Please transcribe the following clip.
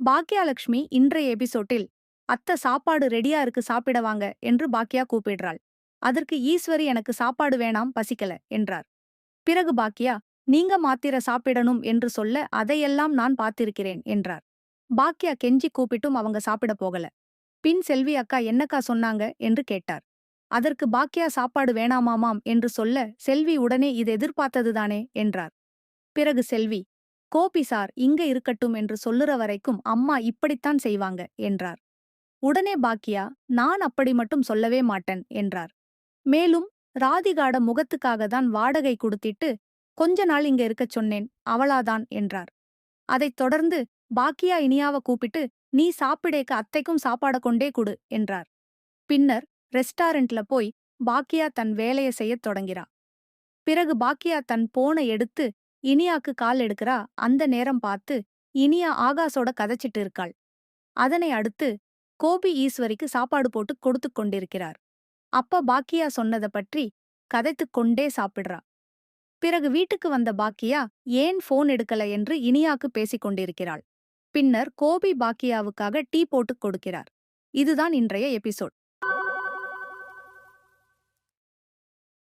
பாக்யாலட்சுமி இன்றைய எபிசோட்டில் அத்தை சாப்பாடு ரெடியா இருக்கு சாப்பிட வாங்க என்று பாக்யா கூப்பிடுறாள். அதற்கு ஈஸ்வரி எனக்கு சாப்பாடு வேணாம் பசிக்கல என்றார். பிறகு பாக்யா நீங்க மாத்திர சாப்பிடணும் என்று சொல்ல அதையெல்லாம் நான் பார்த்திருக்கிறேன் என்றார். பாக்யா கெஞ்சி கூப்பிட்டும் அவங்க சாப்பிட போகல. பின் செல்வி அக்கா என்னக்கா சொன்னாங்க என்று கேட்டார். அதற்கு பாக்யா சாப்பாடு வேணாமாமாம் என்று சொல்ல செல்வி உடனே இது எதிர்பார்த்ததுதானே என்றார். பிறகு செல்வி கோபி சார் இங்க இருக்கட்டும் என்று சொல்லுற வரைக்கும் அம்மா இப்படித்தான் செய்வாங்க என்றார். உடனே பாக்கியா நான் அப்படி மட்டும் சொல்லவே மாட்டேன் என்றார். மேலும் ராதிகாட முகத்துக்காக தான் வாடகை கொடுத்திட்டு கொஞ்ச நாள் இங்க இருக்கச் சொன்னேன் அவளாதான் என்றார். அதைத் தொடர்ந்து பாக்கியா இனியாவ கூப்பிட்டு நீ சாப்பிடேக்க அத்தைக்கும் சாப்பாட கொண்டே குடு என்றார். பின்னர் ரெஸ்டாரண்ட்ல போய் பாக்கியா தன் வேலைய செய்யத் தொடங்கிறா. பிறகு பாக்கியா தன் போனை எடுத்து இனியாக்கு கால் எடுக்கிறா. அந்த நேரம் பார்த்து இனியா ஆகாஷோட கதைச்சிட்டு இருக்காள். அதனை அடுத்து கோபி ஈஸ்வரிக்கு சாப்பாடு போட்டு கொடுத்துக் கொண்டிருக்கிறார். அப்ப பாக்கியா சொன்னதை பற்றி கதைத்துக் கொண்டே சாப்பிடுறா. பிறகு வீட்டுக்கு வந்த பாக்கியா ஏன் போன் எடுக்கல என்று இனியாக்கு பேசிக் கொண்டிருக்கிறாள். பின்னர் கோபி பாக்கியாவுக்காக டீ போட்டுக் கொடுக்கிறார். இதுதான் இன்றைய எபிசோட்.